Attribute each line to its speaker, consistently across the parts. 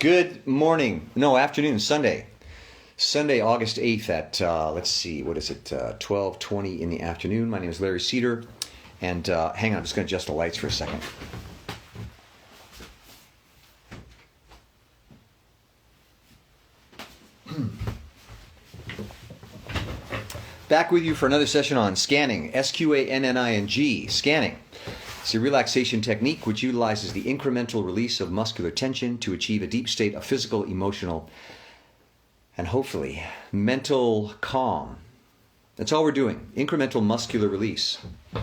Speaker 1: Good morning. No, afternoon, Sunday. Sunday, August 8th at, let's see, what is it, 12:20 in the afternoon. My name is Larry Cedar. And hang on, I'm just going to adjust the lights for a second. Back with you for another session on Sqanning, Sqanning, Sqanning. It's a relaxation technique which utilizes the incremental release of muscular tension to achieve a deep state of physical, emotional, and hopefully mental calm. That's all we're doing. Incremental muscular release.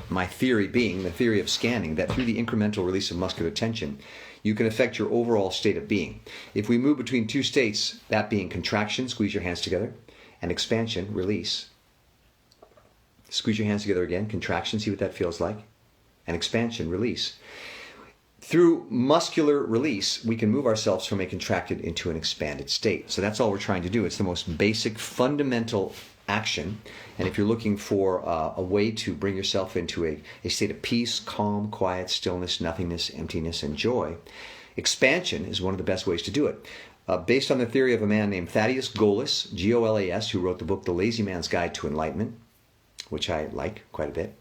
Speaker 1: My theory being, the theory of Sqanning, that through the incremental release of muscular tension, you can affect your overall state of being. If we move between two states, that being contraction, squeeze your hands together, and expansion, release. Squeeze your hands together again, contraction, see what that feels like. And expansion, release. Through muscular release, we can move ourselves from a contracted into an expanded state. So that's all we're trying to do. It's the most basic, fundamental action. And if you're looking for a way to bring yourself into a state of peace, calm, quiet, stillness, nothingness, emptiness, and joy, expansion is one of the best ways to do it. Based on the theory of a man named Thaddeus Golas, Golas, who wrote the book The Lazy Man's Guide to Enlightenment, which I like quite a bit.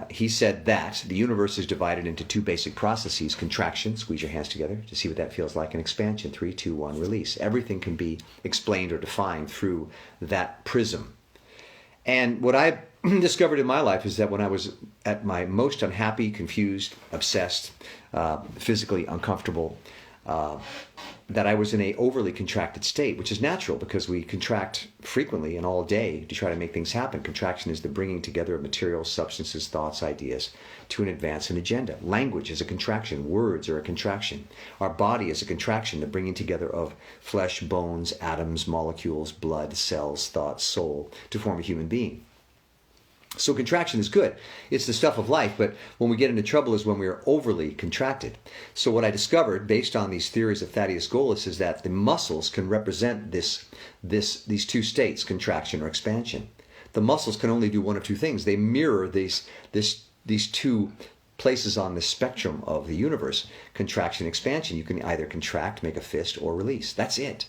Speaker 1: He said that the universe is divided into two basic processes: contraction, squeeze your hands together to see what that feels like, and expansion, 3, 2, 1, release. Everything can be explained or defined through that prism. And what I discovered in my life is that when I was at my most unhappy, confused, obsessed, physically uncomfortable, that I was in a overly contracted state, which is natural because we contract frequently and all day to try to make things happen. Contraction is the bringing together of materials, substances, thoughts, ideas to advance an agenda. Language is a contraction. Words are a contraction. Our body is a contraction, the bringing together of flesh, bones, atoms, molecules, blood, cells, thoughts, soul to form a human being. So contraction is good. It's the stuff of life, but when we get into trouble is when we are overly contracted. So what I discovered, based on these theories of Thaddeus Golas, is that the muscles can represent these two states, contraction or expansion. The muscles can only do one of two things. They mirror these two places on the spectrum of the universe, contraction, expansion. You can either contract, make a fist, or release. That's it.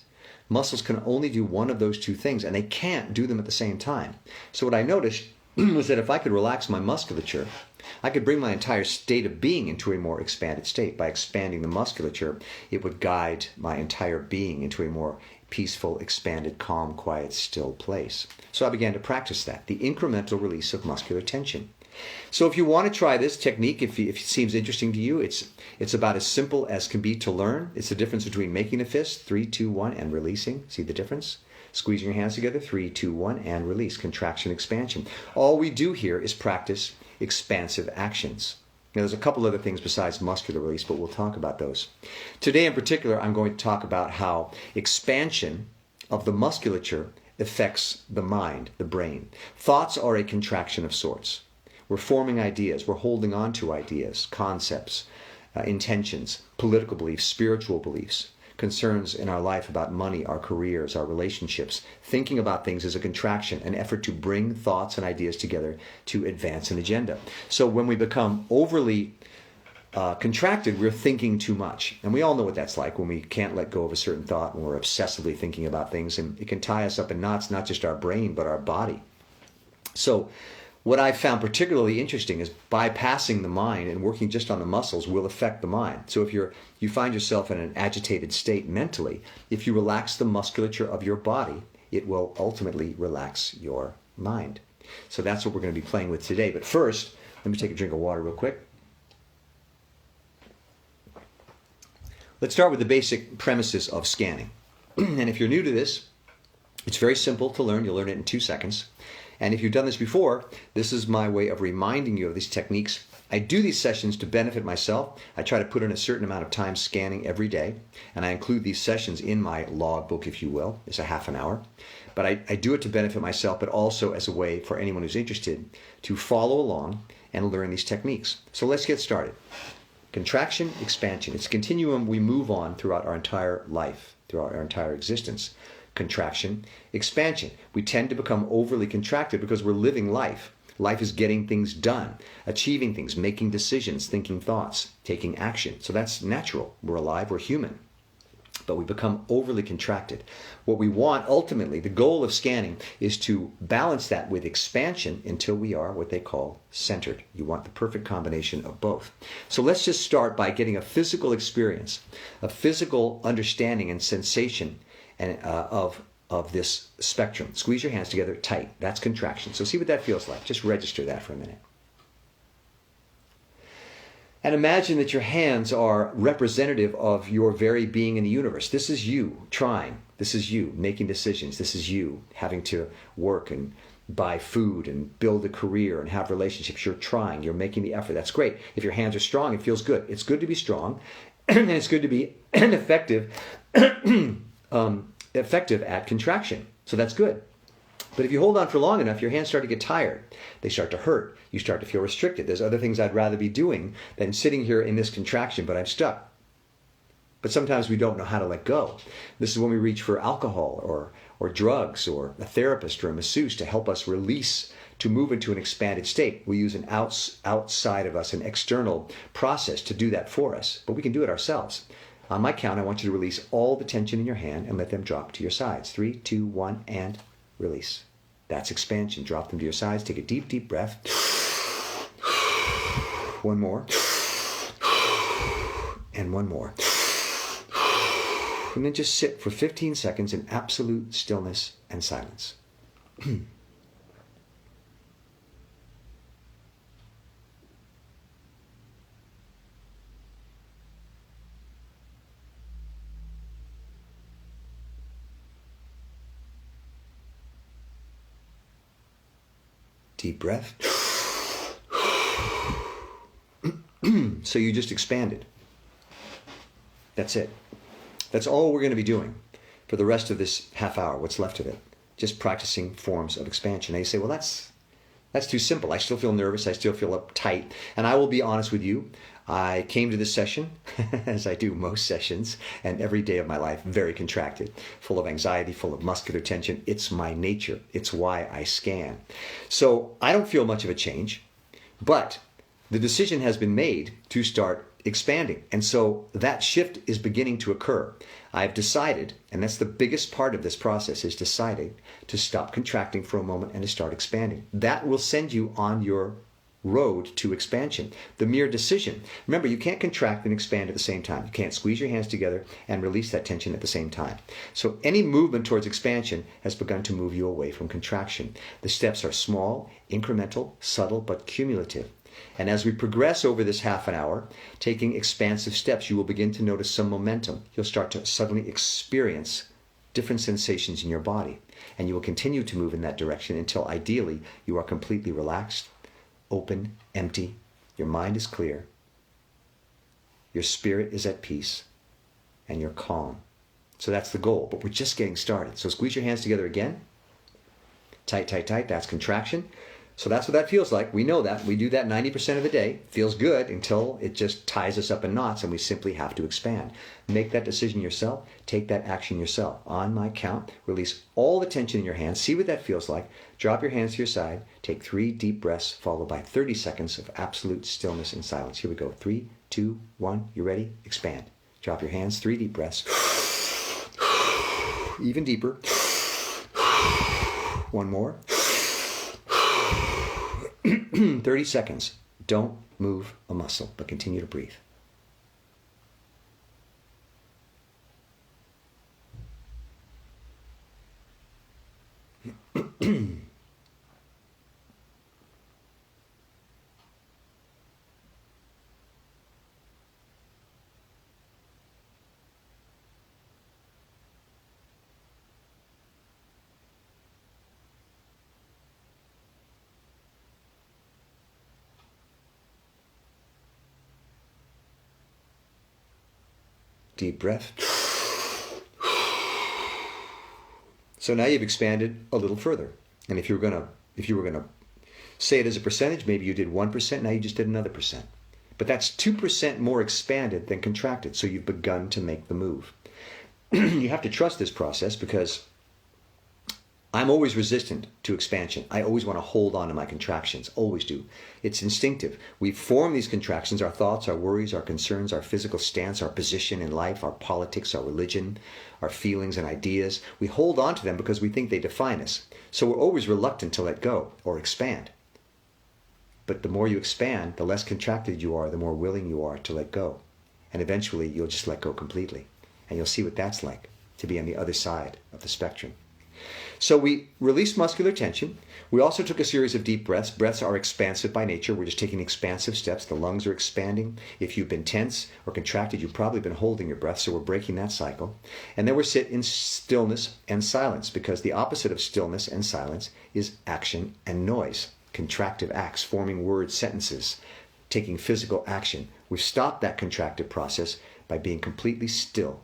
Speaker 1: Muscles can only do one of those two things, and they can't do them at the same time. So what I noticed was that if I could relax my musculature, I could bring my entire state of being into a more expanded state. By expanding the musculature, it would guide my entire being into a more peaceful, expanded, calm, quiet, still place. So I began to practice that, the incremental release of muscular tension. So if you want to try this technique, if it seems interesting to you, it's about as simple as can be to learn. It's the difference between making a fist, 3, 2, 1, and releasing. See the difference? Squeezing your hands together, 3, 2, 1, and release. Contraction, expansion. All we do here is practice expansive actions. Now, there's a couple other things besides muscular release, but we'll talk about those. Today in particular, I'm going to talk about how expansion of the musculature affects the mind, the brain. Thoughts are a contraction of sorts. We're forming ideas. We're holding on to ideas, concepts, intentions, political beliefs, spiritual beliefs, concerns in our life about money, our careers, our relationships. Thinking about things is a contraction, an effort to bring thoughts and ideas together to advance an agenda. So when we become overly contracted, we're thinking too much. And we all know what that's like when we can't let go of a certain thought, when we're obsessively thinking about things, and it can tie us up in knots, not just our brain, but our body. So what I found particularly interesting is bypassing the mind and working just on the muscles will affect the mind. So if you find yourself in an agitated state mentally, if you relax the musculature of your body, it will ultimately relax your mind. So that's what we're going to be playing with today. But first, let me take a drink of water real quick. Let's start with the basic premises of Sqanning. And if you're new to this, it's very simple to learn. You'll learn it in 2 seconds. And if you've done this before, this is my way of reminding you of these techniques. I do these sessions to benefit myself. I try to put in a certain amount of time scanning every day, and I include these sessions in my log book, if you will. It's a half an hour. But I do it to benefit myself, but also as a way for anyone who's interested to follow along and learn these techniques. So let's get started. Contraction, expansion. It's a continuum we move on throughout our entire life, throughout our entire existence. Contraction, expansion. We tend to become overly contracted because we're living life. Life is getting things done, achieving things, making decisions, thinking thoughts, taking action. So that's natural. We're alive, we're human. but we become overly contracted. What we want ultimately, the goal of scanning, is to balance that with expansion until we are what they call centered. You want the perfect combination of both. So let's just start by getting a physical experience, a physical understanding and sensation of this spectrum. Squeeze your hands together tight. That's contraction. So see what that feels like. Just register that for a minute. And imagine that your hands are representative of your very being in the universe. This is you trying. This is you making decisions. This is you having to work and buy food and build a career and have relationships. You're trying. You're making the effort. That's great. If your hands are strong, it feels good. It's good to be strong, and it's good to be effective, effective at contraction. So that's good. But if you hold on for long enough, your hands start to get tired. They start to hurt. You start to feel restricted. There's other things I'd rather be doing than sitting here in this contraction, but I'm stuck. But sometimes we don't know how to let go. This is when we reach for alcohol or drugs or a therapist or a masseuse to help us release, to move into an expanded state. We use an outside of us, an external process to do that for us, but we can do it ourselves. On my count, I want you to release all the tension in your hand and let them drop to your sides. 3, 2, 1, and release. That's expansion. Drop them to your sides. Take a deep, deep breath. One more. And one more. And then just sit for 15 seconds in absolute stillness and silence. Deep breath. So you just expanded. That's it. That's all we're going to be doing for the rest of this half hour, what's left of it. Just practicing forms of expansion. And you say, well, that's too simple. I still feel nervous. I still feel uptight. And I will be honest with you. I came to this session, as I do most sessions, and every day of my life, very contracted, full of anxiety, full of muscular tension. It's my nature. It's why I scan. So I don't feel much of a change, but the decision has been made to start expanding. And so that shift is beginning to occur. I've decided, and that's the biggest part of this process, is deciding to stop contracting for a moment and to start expanding. That will send you on your road to expansion. The mere decision. Remember, you can't contract and expand at the same time. You can't squeeze your hands together and release that tension at the same time. So any movement towards expansion has begun to move you away from contraction. The steps are small, incremental, subtle, but cumulative. And as we progress over this half an hour, taking expansive steps, you will begin to notice some momentum. You'll start to suddenly experience different sensations in your body. And you will continue to move in that direction until ideally you are completely relaxed, open, empty, your mind is clear, your spirit is at peace, and you're calm. So that's the goal, but we're just getting started. So squeeze your hands together again. Tight, tight, tight, that's contraction. So that's what that feels like. We know that. We do that 90% of the day. Feels good until it just ties us up in knots and we simply have to expand. Make that decision yourself. Take that action yourself. On my count, release all the tension in your hands. See what that feels like. Drop your hands to your side. Take 3 deep breaths followed by 30 seconds of absolute stillness and silence. Here we go. 3, 2, 1. You ready? Expand. Drop your hands. 3 deep breaths. Even deeper. One more. 30 seconds. Don't move a muscle, but continue to breathe. Deep breath. So now you've expanded a little further. And if you were going to say it as a percentage, maybe you did 1%, now you just did another percent. But that's 2% more expanded than contracted. So you've begun to make the move. You have to trust this process because I'm always resistant to expansion. I always want to hold on to my contractions, always do. It's instinctive. We form these contractions, our thoughts, our worries, our concerns, our physical stance, our position in life, our politics, our religion, our feelings and ideas. We hold on to them because we think they define us. So we're always reluctant to let go or expand. But the more you expand, the less contracted you are, the more willing you are to let go. And eventually you'll just let go completely. And you'll see what that's like, to be on the other side of the spectrum. So we released muscular tension. We also took a series of deep breaths. Breaths are expansive by nature. We're just taking expansive steps. The lungs are expanding. If you've been tense or contracted, you've probably been holding your breath, so we're breaking that cycle. And then we sit in stillness and silence, because the opposite of stillness and silence is action and noise. Contractive acts, forming words, sentences, taking physical action. We've stopped that contractive process by being completely still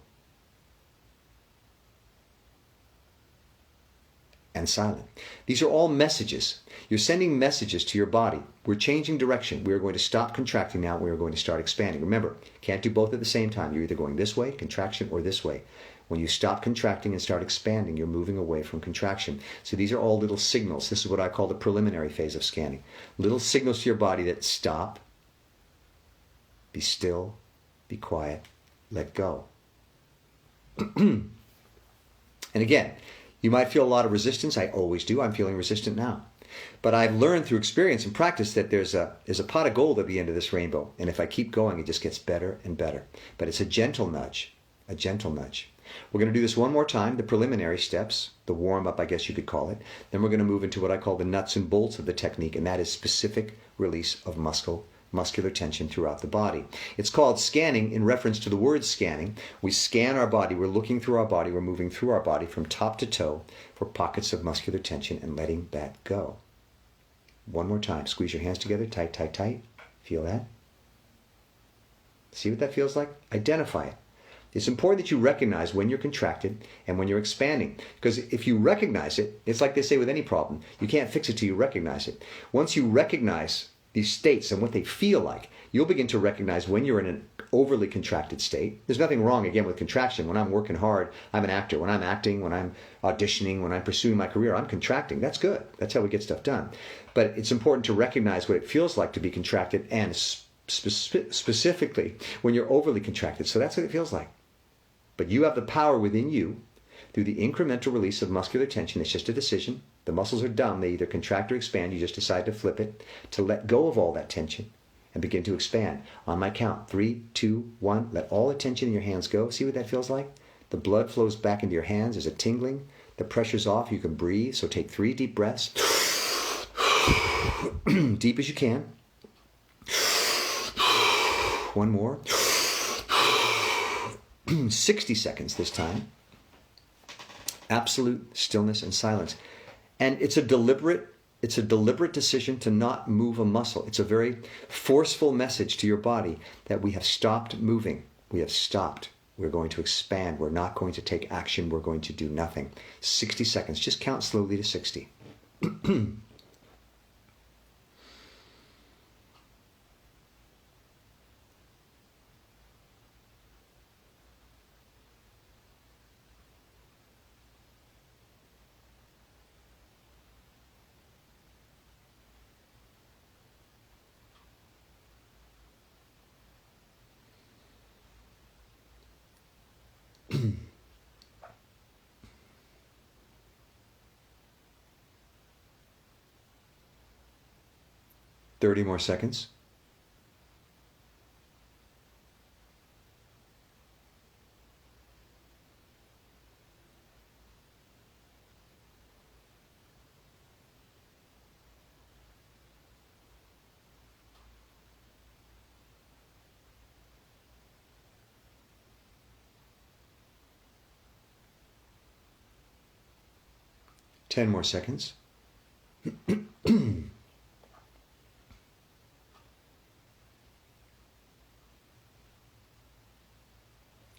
Speaker 1: and silent. These are all messages. You're sending messages to your body. We're changing direction. We are going to stop contracting now. We are going to start expanding. Remember, can't do both at the same time. You're either going this way, contraction, or this way. When you stop contracting and start expanding, you're moving away from contraction. So these are all little signals. This is what I call the preliminary phase of scanning. Little signals to your body that stop, be still, be quiet, let go. And again, you might feel a lot of resistance. I always do. I'm feeling resistant now. But I've learned through experience and practice that there's a pot of gold at the end of this rainbow. And if I keep going, it just gets better and better. But it's a gentle nudge, a gentle nudge. We're going to do this one more time, the preliminary steps, the warm-up, I guess you could call it. Then we're going to move into what I call the nuts and bolts of the technique, and that is specific release of muscular tension throughout the body. It's called scanning in reference to the word scanning. We scan our body. We're looking through our body. We're moving through our body from top to toe for pockets of muscular tension and letting that go. One more time. Squeeze your hands together. Tight, tight, tight. Feel that? See what that feels like? Identify it. It's important that you recognize when you're contracted and when you're expanding. Because if you recognize it, it's like they say with any problem. You can't fix it till you recognize it. Once you recognize these states and what they feel like, you'll begin to recognize when you're in an overly contracted state. There's nothing wrong, again, with contraction. When I'm working hard, I'm an actor. When I'm acting, when I'm auditioning, when I'm pursuing my career, I'm contracting. That's good. That's how we get stuff done. But it's important to recognize what it feels like to be contracted, and specifically when you're overly contracted. So that's what it feels like. But you have the power within you through the incremental release of muscular tension. It's just a decision. The muscles are dumb. They either contract or expand. You just decide to flip it, to let go of all that tension and begin to expand. On my count, 3, 2, 1, let all the tension in your hands go. See what that feels like? The blood flows back into your hands. There's a tingling. The pressure's off. You can breathe. So take 3 deep breaths. Deep as you can. One more. 60 seconds this time. Absolute stillness and silence. And it's a deliberate decision to not move a muscle. It's a very forceful message to your body that we have stopped moving. We have stopped. We're going to expand. We're not going to take action. We're going to do nothing. 60 seconds. Just count slowly to 60. 30 more seconds. Ten more seconds.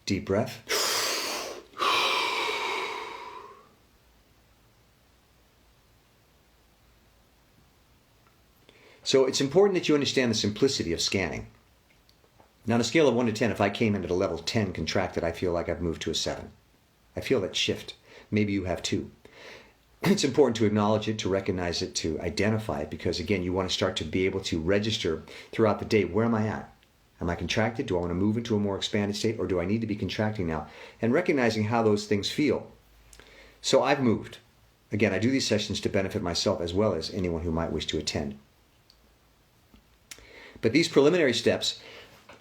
Speaker 1: Deep breath. So it's important that you understand the simplicity of scanning. Now, on a scale of 1 to 10, if I came in at a level 10 contracted, I feel like I've moved to a 7. I feel that shift. Maybe you have too. it's important to acknowledge it, to recognize it, to identify it, because again, you want to start to be able to register throughout the day, where am I at? Am I contracted? Do I want to move into a more expanded state, or do I need to be contracting now? And recognizing how those things feel. So I've moved. Again, I do these sessions to benefit myself as well as anyone who might wish to attend. But these preliminary steps,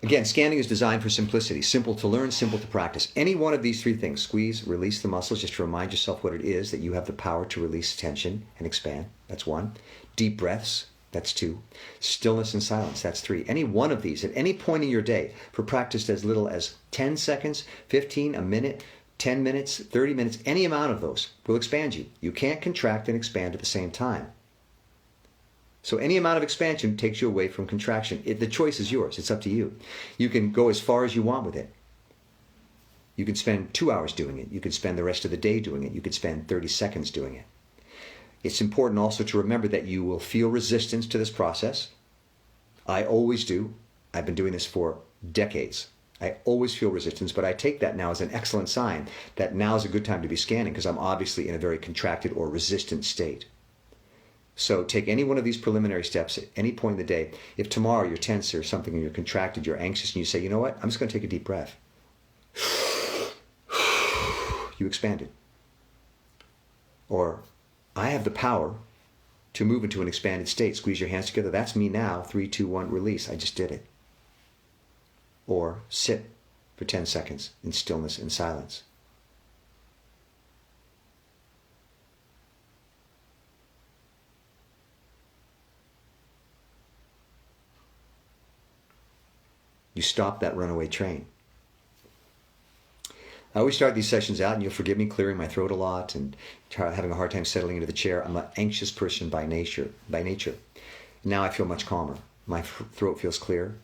Speaker 1: again, Sqanning is designed for simplicity. Simple to learn, simple to practice. Any one of these three things, squeeze, release the muscles, just to remind yourself what it is, that you have the power to release tension and expand. That's one. Deep breaths. That's two. Stillness and silence. That's three. Any one of these at any point in your day, for practice as little as 10 seconds, 15, a minute, 10 minutes, 30 minutes, any amount of those will expand you. You can't contract and expand at the same time. So any amount of expansion takes you away from contraction. The choice is yours. It's up to you. You can go as far as you want with it. You can spend 2 hours doing it. You can spend the rest of the day doing it. You could spend 30 seconds doing it. It's important also to remember that you will feel resistance to this process. I always do. I've been doing this for decades. I always feel resistance, but I take that now as an excellent sign that now is a good time to be scanning, because I'm obviously in a very contracted or resistant state. So take any one of these preliminary steps at any point in the day. If tomorrow you're tense or something and you're contracted, you're anxious, and you say, you know what, I'm just going to take a deep breath. You expanded. Or, I have the power to move into an expanded state. Squeeze your hands together. That's me now. 3, 2, 1, release. I just did it. Or sit for 10 seconds in stillness and silence. You stop that runaway train. I always start these sessions out, and you'll forgive me clearing my throat a lot and having a hard time settling into the chair. I'm an anxious person by nature. Now I feel much calmer. My throat feels clear.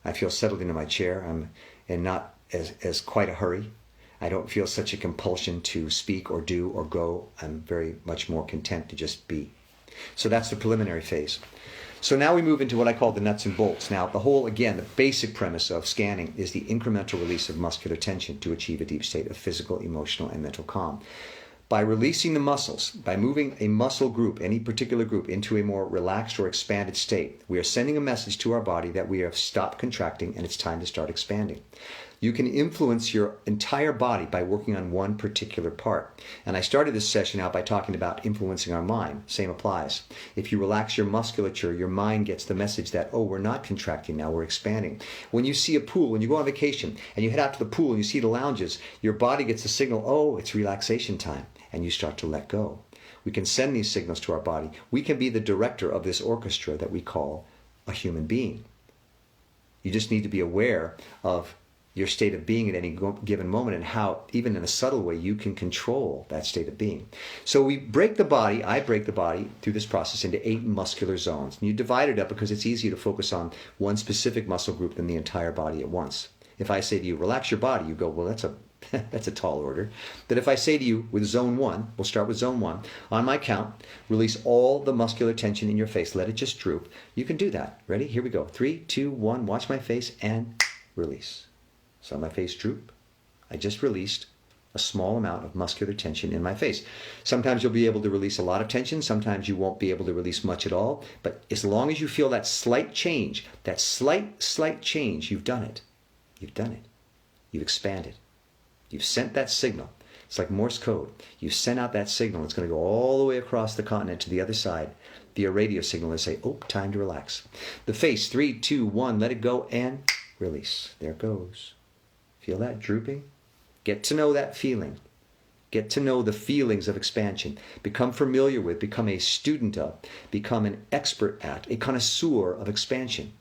Speaker 1: I feel settled into my chair. I'm in not as quite a hurry. I don't feel such a compulsion to speak or do or go. I'm very much more content to just be. So that's the preliminary phase. So now we move into what I call the nuts and bolts. Now, the basic premise of Sqanning is the incremental release of muscular tension to achieve a deep state of physical, emotional, and mental calm. By releasing the muscles, by moving a muscle group, any particular group, into a more relaxed or expanded state, we are sending a message to our body that we have stopped contracting and it's time to start expanding. You can influence your entire body by working on one particular part. And I started this session out by talking about influencing our mind. Same applies. If you relax your musculature, your mind gets the message that, oh, we're not contracting now, we're expanding. When you see a pool, when you go on vacation and you head out to the pool and you see the lounges, your body gets the signal, oh, it's relaxation time, and you start to let go. We can send these signals to our body. We can be the director of this orchestra that we call a human being. You just need to be aware of your state of being at any given moment, and how, even in a subtle way, you can control that state of being. So I break the body through this process into 8 muscular zones. And you divide it up because it's easier to focus on one specific muscle group than the entire body at once. If I say to you, relax your body, you go, well, that's a tall order. But if I say to you, with zone 1, we'll start with zone 1, on my count, release all the muscular tension in your face, let it just droop. You can do that. Ready? Here we go. 3, 2, 1, watch my face, and release. So my face droop. I just released a small amount of muscular tension in my face. Sometimes you'll be able to release a lot of tension. Sometimes you won't be able to release much at all. But as long as you feel that slight change, that slight change, you've done it. You've done it. You've expanded. You've sent that signal. It's like Morse code. You sent out that signal. It's going to go all the way across the continent to the other side via radio signal and say, oh, time to relax. The face, 3, 2, 1, let it go, and release. There it goes. Feel that drooping? Get to know that feeling. Get to know the feelings of expansion. Become familiar with, become a student of, become an expert at, a connoisseur of expansion.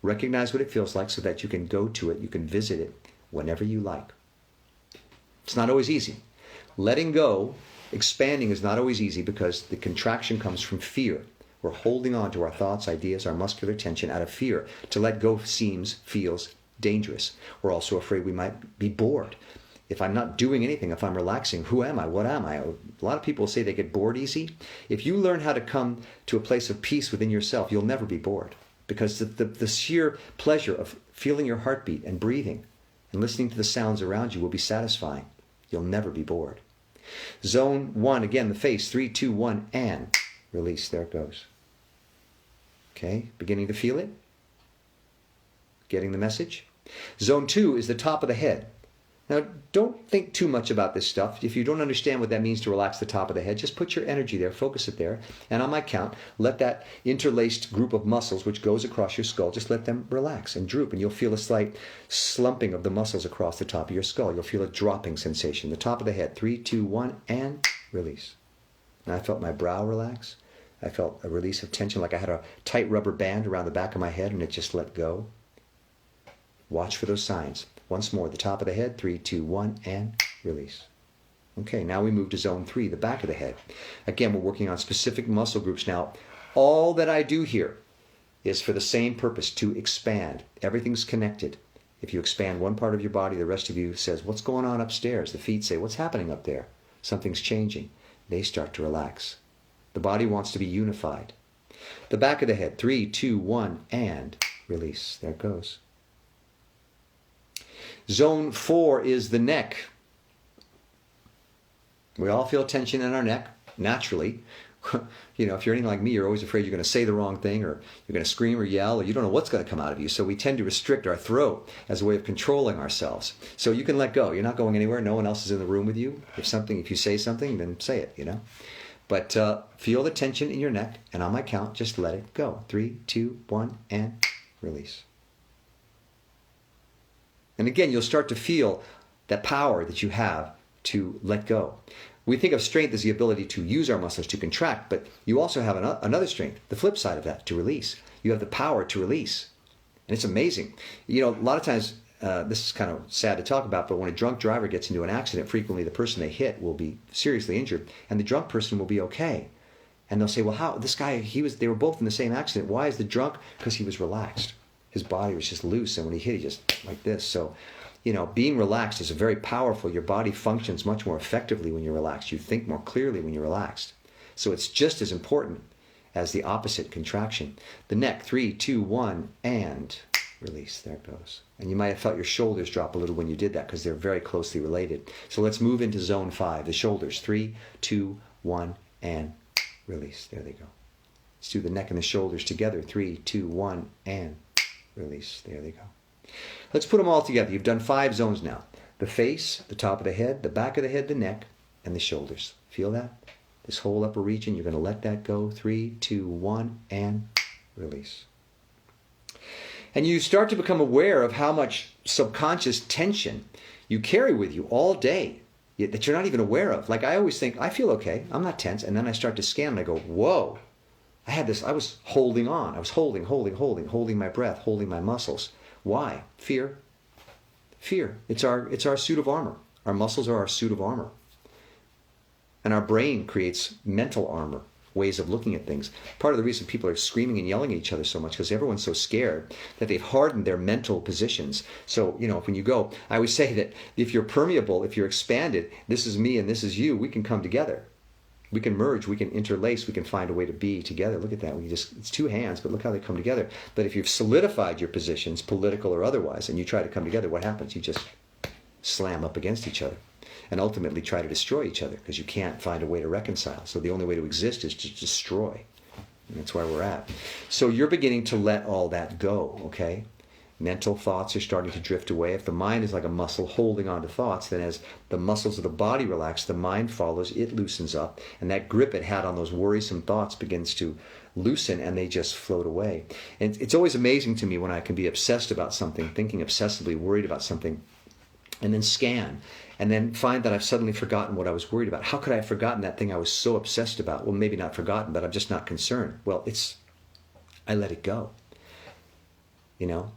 Speaker 1: Recognize what it feels like so that you can go to it, you can visit it whenever you like. It's not always easy. Letting go, expanding is not always easy because the contraction comes from fear. We're holding on to our thoughts, ideas, our muscular tension out of fear. To let go feels dangerous. We're also afraid we might be bored. If I'm not doing anything, if I'm relaxing, who am I? What am I? A lot of people say they get bored easy. If you learn how to come to a place of peace within yourself, you'll never be bored. Because the sheer pleasure of feeling your heartbeat and breathing and listening to the sounds around you will be satisfying. You'll never be bored. Zone 1, again, the face. 3, 2, 1, and release. There it goes. Okay, beginning to feel it? Getting the message? Zone 2 is the top of the head. Now, don't think too much about this stuff. If you don't understand what that means to relax the top of the head, just put your energy there, focus it there, and on my count, let that interlaced group of muscles which goes across your skull, just let them relax and droop, and you'll feel a slight slumping of the muscles across the top of your skull. You'll feel a dropping sensation. The top of the head. 3, 2, 1, and release. And I felt my brow relax. I felt a release of tension, like I had a tight rubber band around the back of my head, and it just let go. Watch for those signs. Once more, the top of the head. 3, 2, 1, and release. Okay, now we move to zone 3, the back of the head. Again, we're working on specific muscle groups now. All that I do here is for the same purpose, to expand. Everything's connected. If you expand one part of your body, the rest of you says, what's going on upstairs? The feet say, what's happening up there? Something's changing. They start to relax. The body wants to be unified. The back of the head. 3, 2, 1, and release. There it goes. Zone 4 is the neck. We all feel tension in our neck, naturally. You know, if you're anything like me, you're always afraid you're going to say the wrong thing, or you're going to scream or yell, or you don't know what's going to come out of you. So we tend to restrict our throat as a way of controlling ourselves. So you can let go. You're not going anywhere. No one else is in the room with you. If you say something, then say it, you know. But feel the tension in your neck, and on my count, just let it go. 3, 2, 1, and release. And again, you'll start to feel that power that you have to let go. We think of strength as the ability to use our muscles to contract, but you also have another strength, the flip side of that, to release. You have the power to release. And it's amazing. You know, a lot of times, this is kind of sad to talk about, but when a drunk driver gets into an accident, frequently the person they hit will be seriously injured, and the drunk person will be okay. And they'll say, well, how, this guy, they were both in the same accident. Why is the drunk? Because he was relaxed. His body was just loose, and when he hit, he just like this. So, you know, being relaxed is very powerful. Your body functions much more effectively when you're relaxed. You think more clearly when you're relaxed. So it's just as important as the opposite, contraction. The neck. 3, 2, 1, and release. There it goes. And you might have felt your shoulders drop a little when you did that, because they're very closely related. So let's move into zone 5, the shoulders. 3, 2, 1, and release. There they go. Let's do the neck and the shoulders together. 3, 2, 1, and release. There they go. Let's put them all together. You've done 5 zones now. The face, the top of the head, the back of the head, the neck, and the shoulders. Feel that? This whole upper region, you're going to let that go. 3, 2, 1, and release. And you start to become aware of how much subconscious tension you carry with you all day that you're not even aware of. Like I always think, I feel okay, I'm not tense, and then I start to scan and I go, whoa. I was holding on. I was holding my breath, holding my muscles. Why? Fear. Fear. It's our suit of armor. Our muscles are our suit of armor. And our brain creates mental armor, ways of looking at things. Part of the reason people are screaming and yelling at each other so much because everyone's so scared that they've hardened their mental positions. So, you know, when you go, I always say that if you're permeable, if you're expanded, this is me and this is you, we can come together. We can merge, we can interlace, we can find a way to be together. Look at that. It's 2 hands, but look how they come together. But if you've solidified your positions, political or otherwise, and you try to come together, what happens? You just slam up against each other and ultimately try to destroy each other because you can't find a way to reconcile. So the only way to exist is to destroy. And that's where we're at. So you're beginning to let all that go, okay? Mental thoughts are starting to drift away. If the mind is like a muscle holding on to thoughts, then as the muscles of the body relax, the mind follows, it loosens up, and that grip it had on those worrisome thoughts begins to loosen, and they just float away. And it's always amazing to me when I can be obsessed about something, thinking obsessively, worried about something, and then scan, and then find that I've suddenly forgotten what I was worried about. How could I have forgotten that thing I was so obsessed about? Well, maybe not forgotten, but I'm just not concerned. Well, I let it go. You know?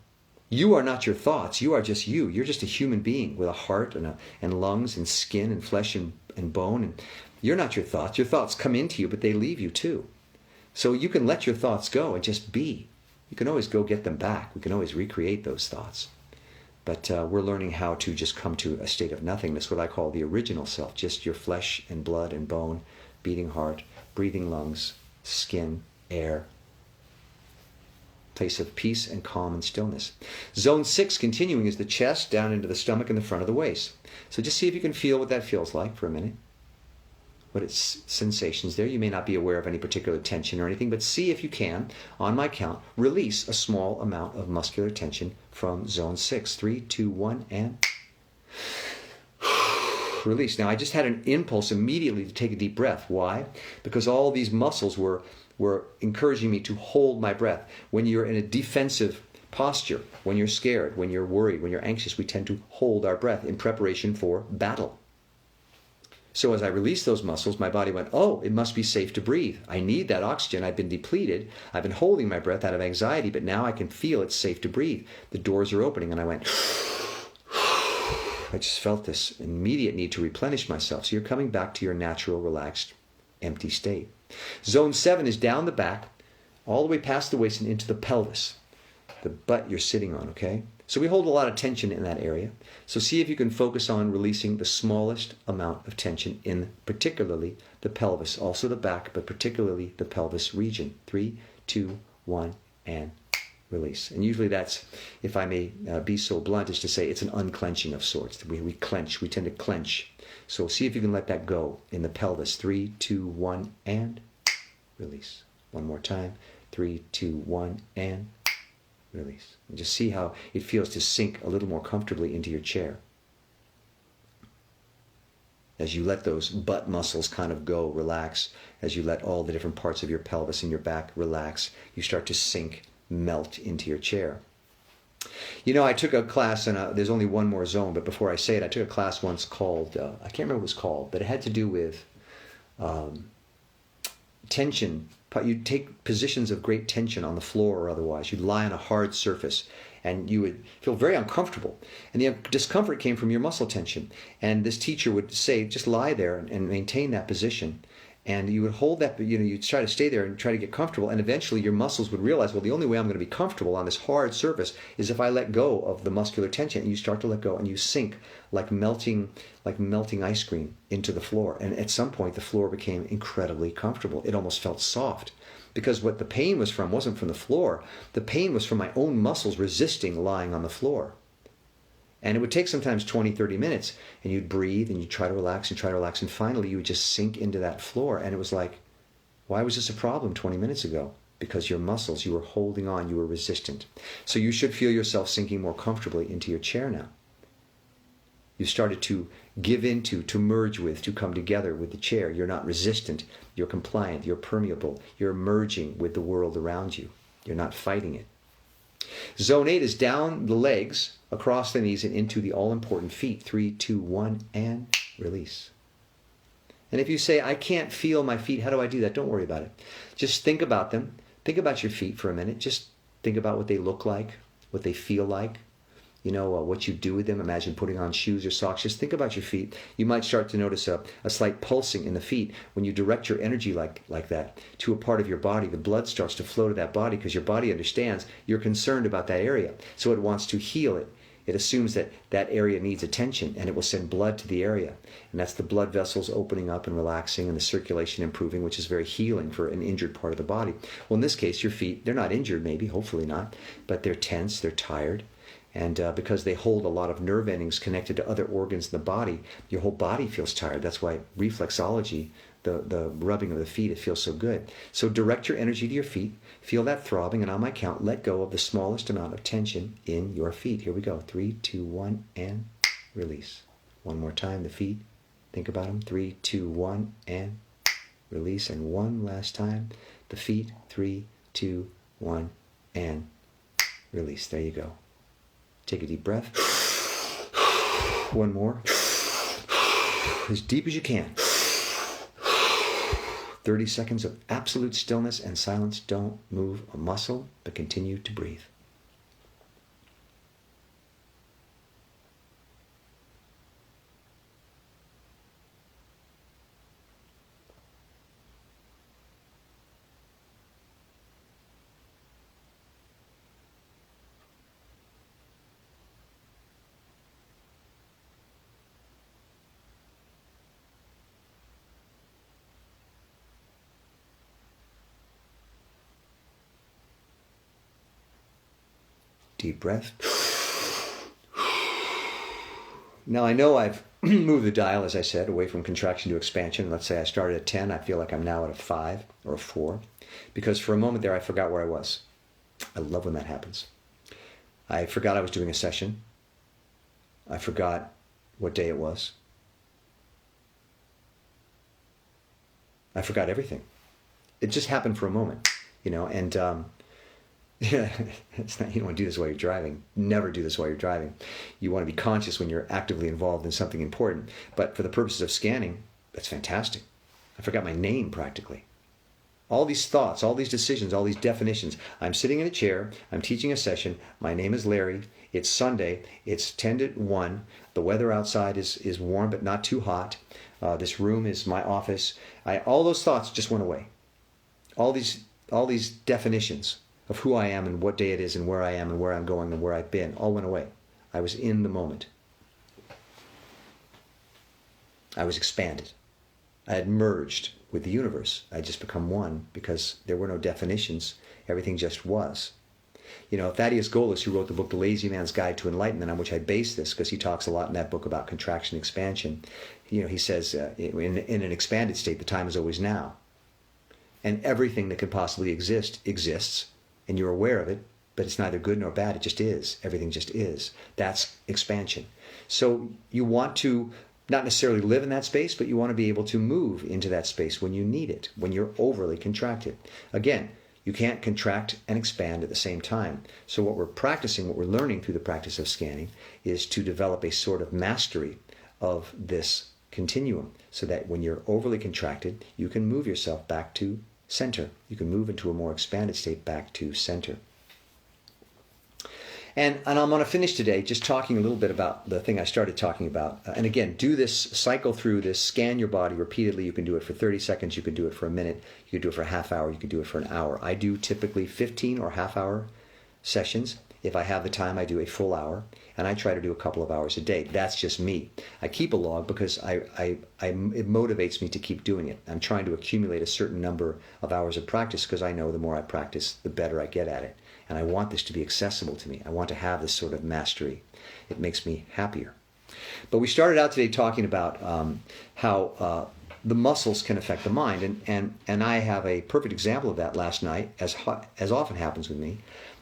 Speaker 1: You are not your thoughts. You are just you. You're just a human being with a heart and lungs and skin and flesh and bone. And you're not your thoughts. Your thoughts come into you, but they leave you too. So you can let your thoughts go and just be. You can always go get them back. We can always recreate those thoughts. But we're learning how to just come to a state of nothingness, what I call the original self, just your flesh and blood and bone, beating heart, breathing lungs, skin, air, place of peace and calm and stillness. Zone 6 continuing is the chest down into the stomach and the front of the waist. So just see if you can feel what that feels like for a minute. what its sensations there. You may not be aware of any particular tension or anything, but see if you can, on my count, release a small amount of muscular tension from zone 6. 3, 2, 1, and release. Now, I just had an impulse immediately to take a deep breath. Why? Because all these muscles were encouraging me to hold my breath. When you're in a defensive posture, when you're scared, when you're worried, when you're anxious, we tend to hold our breath in preparation for battle. So as I released those muscles, my body went, oh, it must be safe to breathe. I need that oxygen. I've been depleted. I've been holding my breath out of anxiety, but now I can feel it's safe to breathe. The doors are opening, and I went, I just felt this immediate need to replenish myself. So you're coming back to your natural, relaxed, empty state. Zone 7 is down the back, all the way past the waist and into the pelvis, the butt you're sitting on, okay? So we hold a lot of tension in that area. So see if you can focus on releasing the smallest amount of tension in particularly the pelvis, also the back, but particularly the pelvis region. 3, 2, 1, and release. And usually that's, if I may be so blunt, is to say it's an unclenching of sorts. We clench, we tend to clench. So see if you can let that go in the pelvis. 3, 2, 1, and release. One more time. 3, 2, 1, and release. And just see how it feels to sink a little more comfortably into your chair. As you let those butt muscles kind of go, relax, as you let all the different parts of your pelvis and your back relax, you start to sink, melt into your chair. You know, I took a class, and there's only one more zone, but before I say it, I took a class once called, I can't remember what it was called, but it had to do with tension. You'd take positions of great tension on the floor or otherwise. You'd lie on a hard surface, and you would feel very uncomfortable. And the discomfort came from your muscle tension. And this teacher would say, just lie there and maintain that position. And you would hold that, you'd try to stay there and try to get comfortable. And eventually your muscles would realize, well, the only way I'm going to be comfortable on this hard surface is if I let go of the muscular tension. And you start to let go, and you sink like melting ice cream into the floor. And at some point, the floor became incredibly comfortable. It almost felt soft. Because what the pain was from wasn't from the floor. The pain was from my own muscles resisting lying on the floor. And it would take sometimes 20, 30 minutes, and you'd breathe, and you'd try to relax, and finally you would just sink into that floor. And it was like, why was this a problem 20 minutes ago? Because your muscles, you were holding on, you were resistant. So you should feel yourself sinking more comfortably into your chair now. You started to give into, to merge with, to come together with the chair. You're not resistant, you're compliant, you're permeable, you're merging with the world around you. You're not fighting it. Zone 8 is down the legs, across the knees, and into the all-important feet. 3, 2, 1, and release. And if you say, I can't feel my feet, how do I do that? Don't worry about it. Just think about them. Think about your feet for a minute. Just think about what they look like, what they feel like. What you do with them. Imagine putting on shoes or socks. Just think about your feet. You might start to notice a slight pulsing in the feet. When you direct your energy like that to a part of your body, the blood starts to flow to that body because your body understands you're concerned about that area. So it wants to heal it. It assumes that that area needs attention, and it will send blood to the area. And that's the blood vessels opening up and relaxing and the circulation improving, which is very healing for an injured part of the body. Well, in this case, your feet, they're not injured maybe, hopefully not, but they're tense, they're tired. And because they hold a lot of nerve endings connected to other organs in the body, your whole body feels tired. That's why reflexology, the rubbing of the feet, it feels so good. So direct your energy to your feet. Feel that throbbing, and on my count, let go of the smallest amount of tension in your feet. Here we go. 3, 2, 1, and release. One more time, the feet. Think about them. 3, 2, 1, and release. And one last time, the feet. 3, 2, 1, and release. There you go. Take a deep breath. One more. As deep as you can. 30 seconds of absolute stillness and silence. Don't move a muscle, but continue to breathe. Deep breath. Now I know I've move the dial, as I said, away from contraction to expansion. Let's say I started at 10, I feel like I'm now at a 5 or a 4, because for a moment there I forgot where I was. I love when that happens. I forgot I was doing a session. I forgot what day it was. I forgot everything. It just happened for a moment, and yeah, it's not, you don't want to do this while you're driving. Never do this while you're driving. You want to be conscious when you're actively involved in something important. But for the purposes of scanning, that's fantastic. I forgot my name practically. All these thoughts, all these decisions, all these definitions. I'm sitting in a chair. I'm teaching a session. My name is Larry. It's Sunday. It's 10 to 1. The weather outside is warm but not too hot. This room is my office. All those thoughts just went away. All these definitions of who I am and what day it is and where I am and where I'm going and where I've been all went away. I was in the moment. I was expanded. I had merged with the universe. I had just become one because there were no definitions. Everything just was. Thaddeus Golis, who wrote the book The Lazy Man's Guide to Enlightenment, on which I base this, because he talks a lot in that book about contraction and expansion. He says, in an expanded state, the time is always now. And everything that can possibly exist exists, and you're aware of it, but it's neither good nor bad. It just is. Everything just is. That's expansion. So you want to not necessarily live in that space, but you want to be able to move into that space when you need it, when you're overly contracted. Again, you can't contract and expand at the same time. So what we're practicing, what we're learning through the practice of scanning, is to develop a sort of mastery of this continuum, so that when you're overly contracted, you can move yourself back to center. You can move into a more expanded state back to center. And I'm going to finish today just talking a little bit about the thing I started talking about. And again, do this, cycle through this, scan your body repeatedly. You can do it for 30 seconds. You can do it for a minute. You can do it for a half hour. You can do it for an hour. I do typically 15 or half hour sessions. If I have the time, I do a full hour. And I try to do a couple of hours a day. That's just me. I keep a log because it motivates me to keep doing it. I'm trying to accumulate a certain number of hours of practice because I know the more I practice, the better I get at it. And I want this to be accessible to me. I want to have this sort of mastery. It makes me happier. But we started out today talking about how the muscles can affect the mind. And I have a perfect example of that last night, as often happens with me.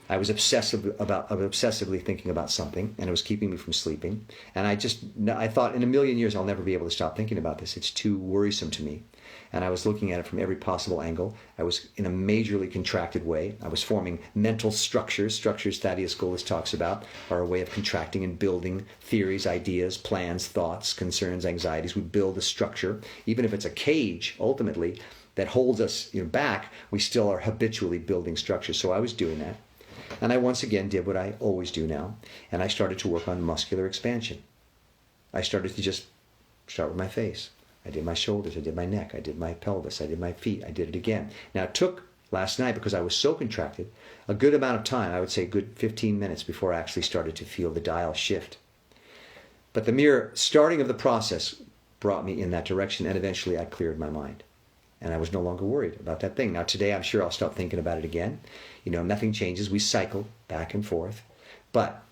Speaker 1: I was obsessively thinking about something, and it was keeping me from sleeping. And I thought, in a million years, I'll never be able to stop thinking about this. It's too worrisome to me. And I was looking at it from every possible angle. I was in a majorly contracted way. I was forming mental structures. Structures Thaddeus Golis talks about are a way of contracting and building theories, ideas, plans, thoughts, concerns, anxieties. We build a structure. Even if it's a cage, ultimately, that holds us back, we still are habitually building structures. So I was doing that. And I once again did what I always do now, and I started to work on muscular expansion. I started to just start with my face. I did my shoulders, I did my neck, I did my pelvis, I did my feet, I did it again. Now it took last night, because I was so contracted, a good amount of time, I would say a good 15 minutes before I actually started to feel the dial shift. But the mere starting of the process brought me in that direction, and eventually I cleared my mind. And I was no longer worried about that thing. Now today I'm sure I'll start thinking about it again. Nothing changes. We cycle back and forth. But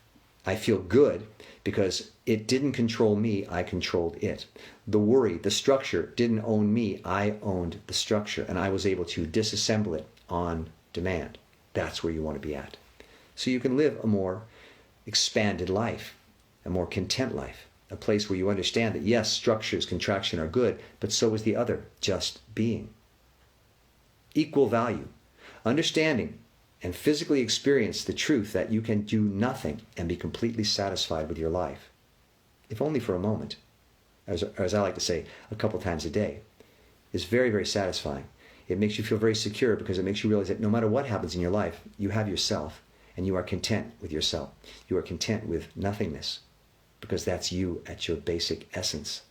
Speaker 1: I feel good because it didn't control me. I controlled it. The worry, the structure didn't own me. I owned the structure. And I was able to disassemble it on demand. That's where you want to be at. So you can live a more expanded life, a more content life. A place where you understand that, yes, structures, contraction are good, but so is the other, just being. Equal value. Understanding and physically experience the truth that you can do nothing and be completely satisfied with your life, if only for a moment, as I like to say, a couple times a day, is very, very satisfying. It makes you feel very secure because it makes you realize that no matter what happens in your life, you have yourself and you are content with yourself. You are content with nothingness. Because that's you at your basic essence.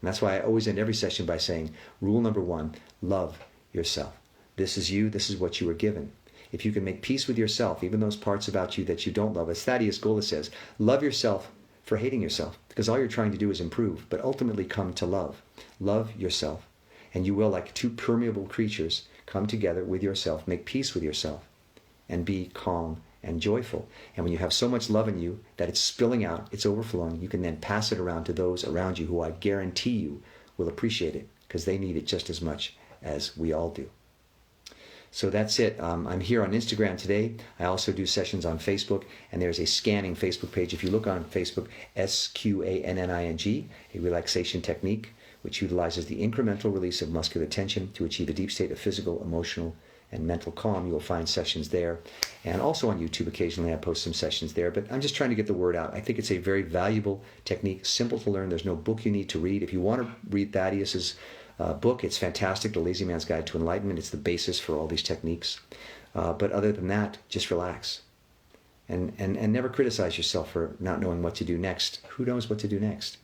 Speaker 1: And that's why I always end every session by saying, rule number 1, love yourself. This is you, this is what you were given. If you can make peace with yourself, even those parts about you that you don't love, as Thaddeus Golis says, love yourself for hating yourself, because all you're trying to do is improve, but ultimately come to love. Love yourself, and you will, like two permeable creatures, come together with yourself, make peace with yourself, and be calm and joyful. And when you have so much love in you that it's spilling out, it's overflowing, you can then pass it around to those around you who I guarantee you will appreciate it because they need it just as much as we all do. So that's it. I'm here on Instagram today. I also do sessions on Facebook, and there's a Sqanning Facebook page. If you look on Facebook, Sqanning, a relaxation technique which utilizes the incremental release of muscular tension to achieve a deep state of physical, emotional, and mental calm. You'll find sessions there. And also on YouTube, occasionally I post some sessions there. But I'm just trying to get the word out. I think it's a very valuable technique, simple to learn. There's no book you need to read. If you want to read Thaddeus's book, it's fantastic, The Lazy Man's Guide to Enlightenment. It's the basis for all these techniques. But other than that, just relax. And never criticize yourself for not knowing what to do next. Who knows what to do next?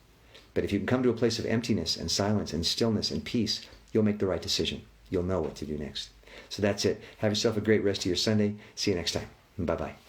Speaker 1: But if you can come to a place of emptiness and silence and stillness and peace, you'll make the right decision. You'll know what to do next. So that's it. Have yourself a great rest of your Sunday. See you next time. Bye-bye.